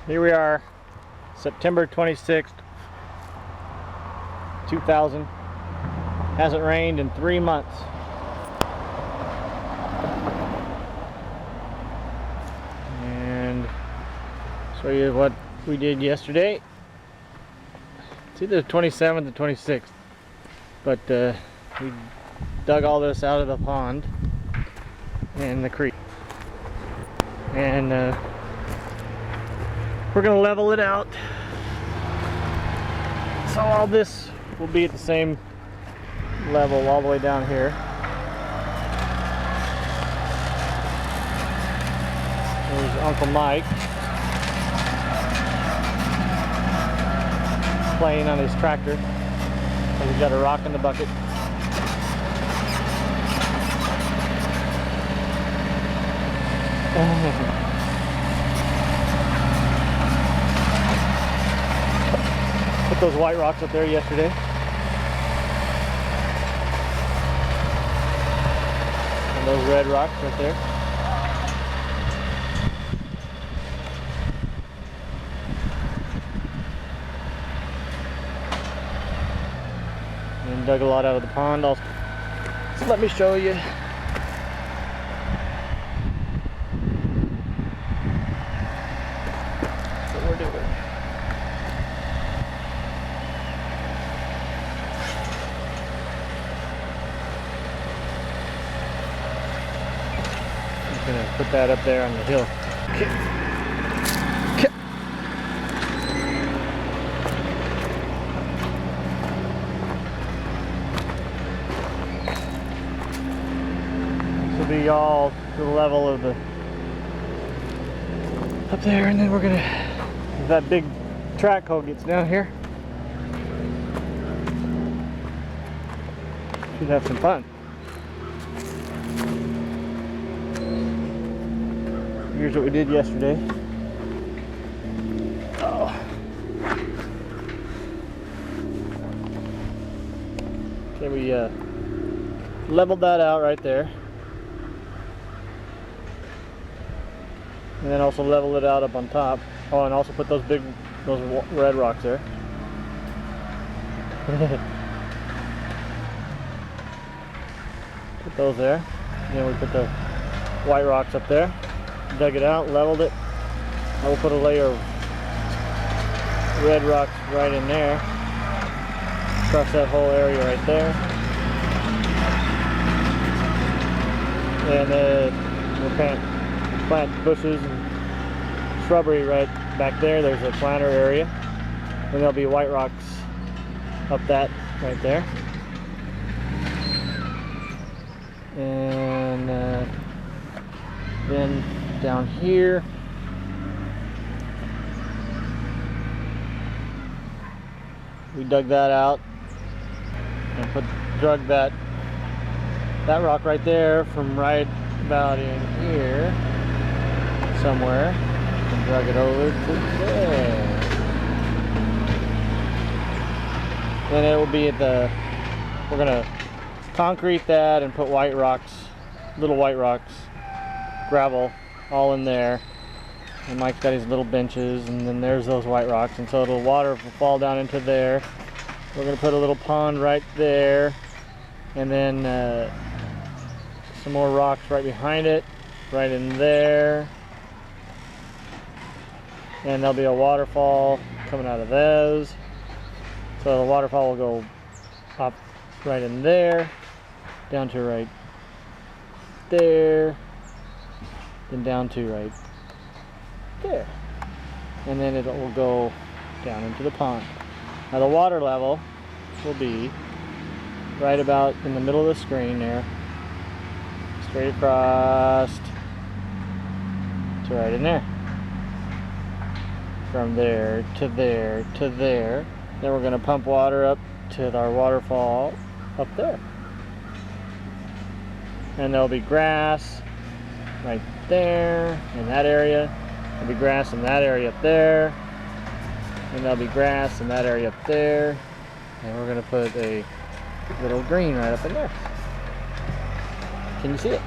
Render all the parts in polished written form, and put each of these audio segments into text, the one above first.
Here we are, September 26th, 2000. Hasn't rained in 3 months. And show you what we did yesterday. It's either the 27th or 26th, but we dug all this out of the pond and the creek. And we're going to level it out, so all this will be at the same level all the way down here. There's Uncle Mike playing on his tractor, and he's got a rock in the bucket. Put those white rocks up there yesterday. And those red rocks right there. And dug a lot out of the pond also. So let me show you. What we're doing. Gonna put that up there on the hill. Okay. This will be all to the level of the up there, and then we're gonna, if that big track hole gets down here, should have some fun. Here's what we did yesterday. Oh. Okay, we leveled that out right there. And then also leveled it out up on top. Oh, and also put those red rocks there. Put those there. And then we put the white rocks up there. Dug it out, leveled it. I will put a layer of red rocks right in there, across that whole area right there. And we'll plant bushes and shrubbery right back there. There's a planter area. And there'll be white rocks up that right there. And then down here we dug that out and drug that that rock right there from right about in here somewhere and drag it over to there. Then it will be at the, we're gonna concrete that and put white rocks, little white rocks, gravel, all in there. And Mike's got his little benches, and then there's those white rocks, and so the water will fall down into there. We're gonna put a little pond right there, and then some more rocks right behind it, right in there. And there'll be a waterfall coming out of those. So the waterfall will go up right in there, down to right there, then down to right there. And then it will go down into the pond. Now the water level will be right about in the middle of the screen there, straight across to right in there. From there to there to there. Then we're going to pump water up to our waterfall up there. And there'll be grass right there in that area. There'll be grass in that area up there. And there'll be grass in that area up there. And we're going to put a little green right up in there. Can you see it?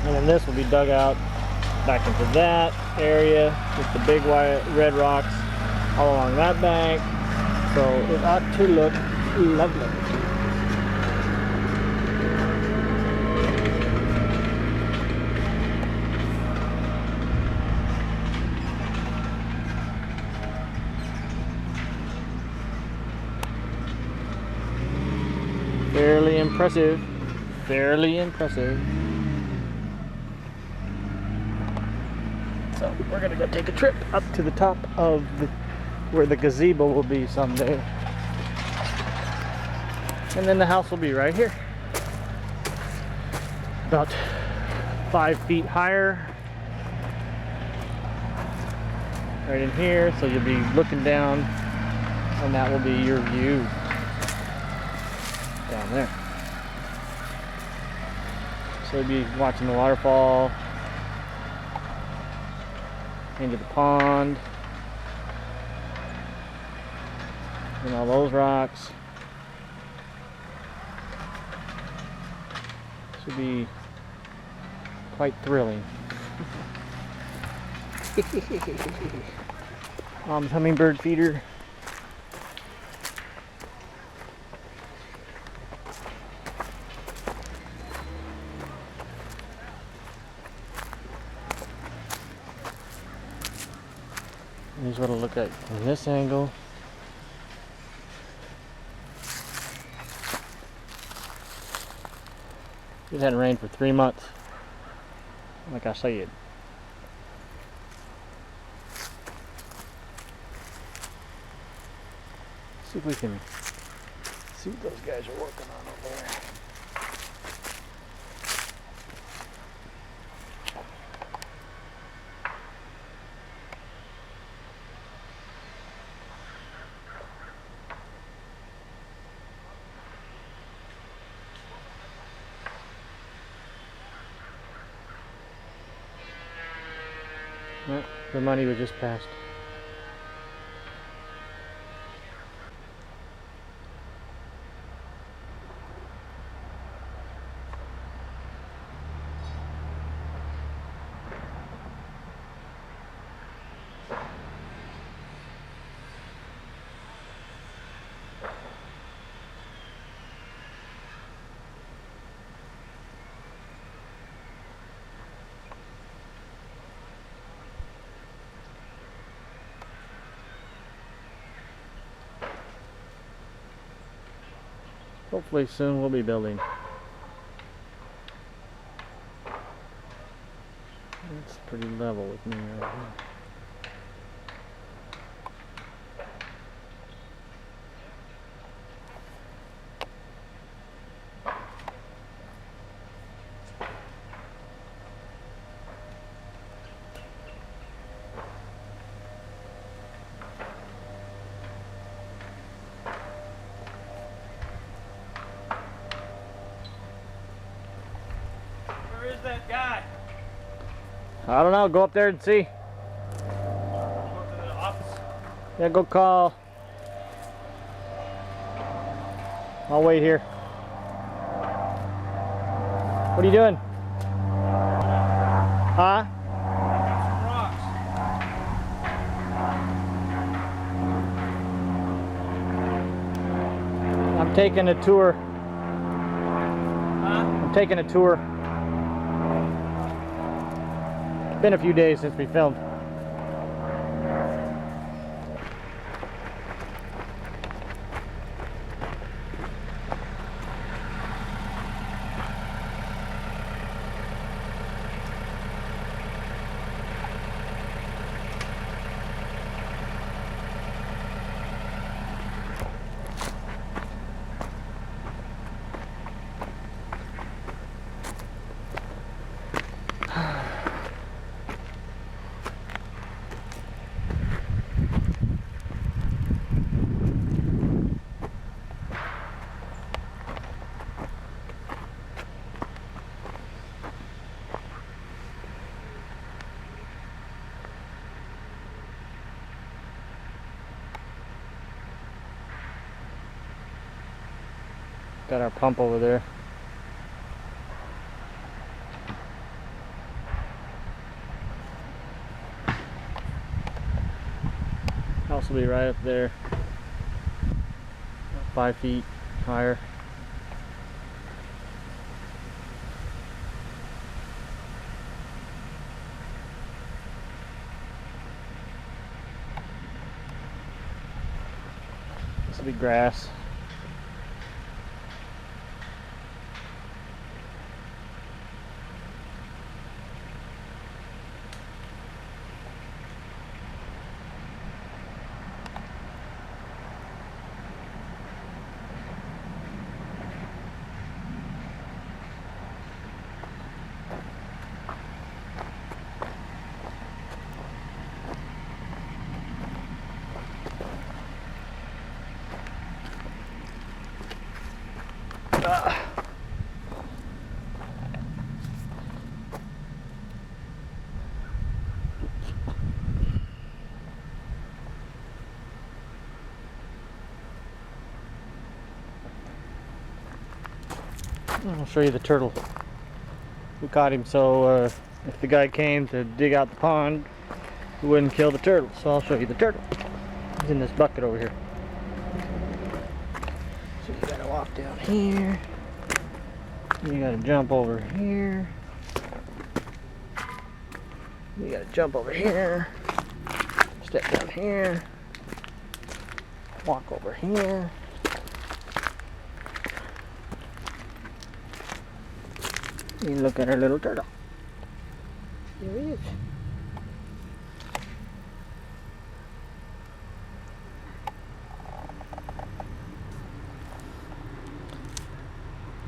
And then this will be dug out back into that area with the big white red rocks all along that bank. So it ought to look lovely. Fairly impressive. Fairly impressive. So we're gonna go take a trip up to the top of where the gazebo will be someday. And then the house will be right here. About 5 feet higher. Right in here, so you'll be looking down and that will be your view down there. So you'll be watching the waterfall into the pond and all those rocks. Should be quite thrilling. Hummingbird feeder. Here's what it'll look like from this angle. It hadn't rained for 3 months, like I said. See if we can see what those guys are working on over there. Well, the money was just passed. Hopefully soon we'll be building. It's pretty level with me right here. that guy? I don't know. Go up there and see. Go to the office. Yeah, go call. I'll wait here. What are you doing? Huh? Some rocks. I'm taking a tour. Huh? I'm taking a tour. It's been a few days since we filmed. Got our pump over there. House will be right up there, 5 feet higher. This will be grass. I'll show you the turtle. We caught him so if the guy came to dig out the pond, he wouldn't kill the turtle. So I'll show you the turtle. He's in this bucket over here. So you gotta walk down here. You gotta jump over here. You gotta jump over here. Step down here. Walk over here. And look at our little turtle. Here he is.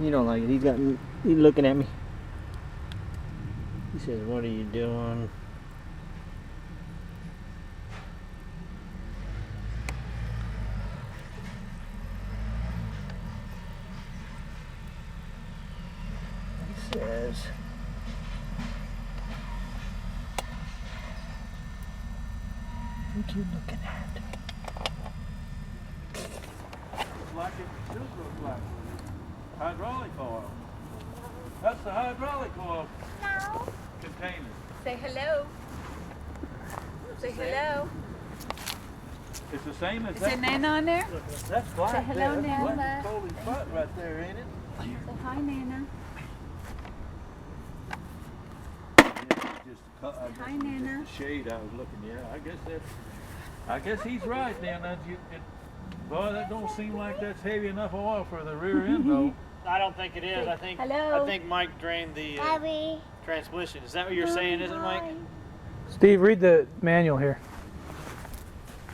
You don't like it. He's looking at me. He says, "What are you doing?" He says, "What are you looking at?" Looks like it should look like hydraulic oil. That's the hydraulic oil No. container. Say hello. Say hello. It's the same as Is that. there Nana on there? That's black. Say hello, there. That's Nana. black Coley's butt right there, ain't it? Say hi, Nana. Hi, Nana. The shade I was looking at. I guess he's right then. Boy, that don't seem like that's heavy enough oil for the rear end though. I don't think it is. Hello. I think Mike drained the transmission. Is that what you're saying, isn't it, Mike? Steve, read the manual here.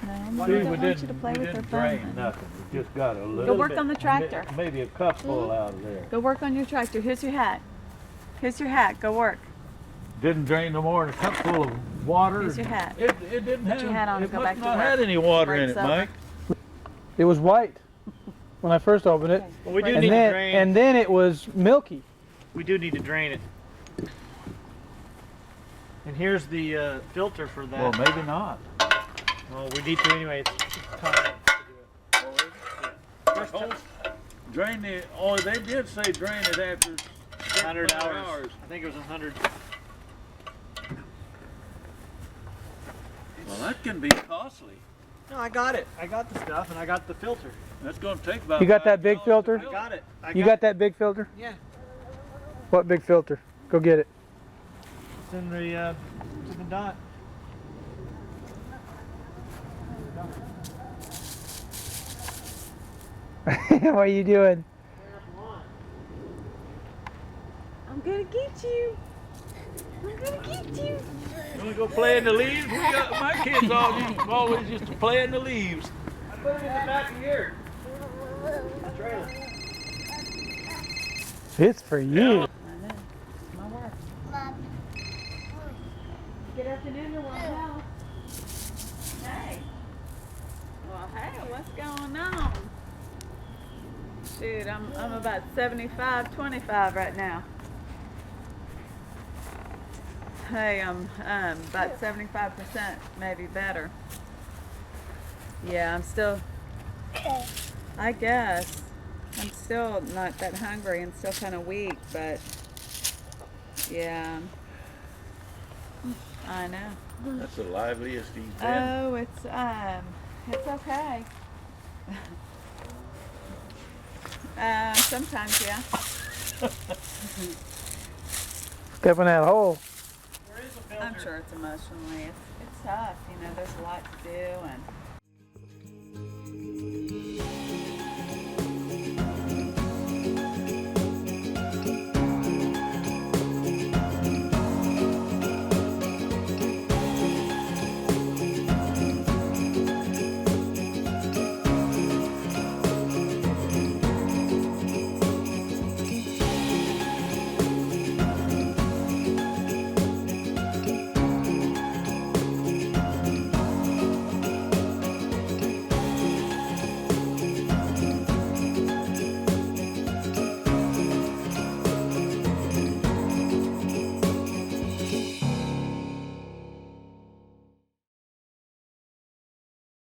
No, See, don't want you to play we with their didn't phone. drain honey. nothing. We just got a little Go work bit, on the tractor. Maybe a cupful out of there. Go work on your tractor. Here's your hat. Here's your hat. Go work. Didn't drain no more than a cupful of water. Here's your hat. It didn't Put have. your hat on and it go must back to not work. had any water in Break's it, over. Mike. It was white when I first opened it, Well, we do and need to then drain. and then it was milky. We do need to drain it. And here's the filter for that. Well, maybe not. Well, we need to anyway. It's time to do it. First time, Drain the, oh, they did say drain it after 100 hours. I think it was 100. Well, that can be costly. No, I got it. I got the stuff and I got the filter. That's going to take about. You got that big $5 filter? to I got it. You got that big filter? Yeah. What big filter? Go get it. It's in the to the dot. What are you doing? I'm gonna get you. I'm gonna get you. You want to go play in the leaves? We got my kids always used to play in the leaves. I put it in the back of here. Trailer. It's for you. I know. It's my work. Good afternoon, your house. Hey. Well, hey, what's going on? Shoot, I'm about 75-25 right now. Hey, I'm about 75%, maybe better. Yeah, I'm still, I guess, I'm still not that hungry and still kind of weak, but yeah, I know. That's the liveliest he's been. Oh, it's okay. Sometimes, yeah. Step in that hole. Where is the filter? I'm sure it's emotionally, it's tough, you know, there's a lot to do, and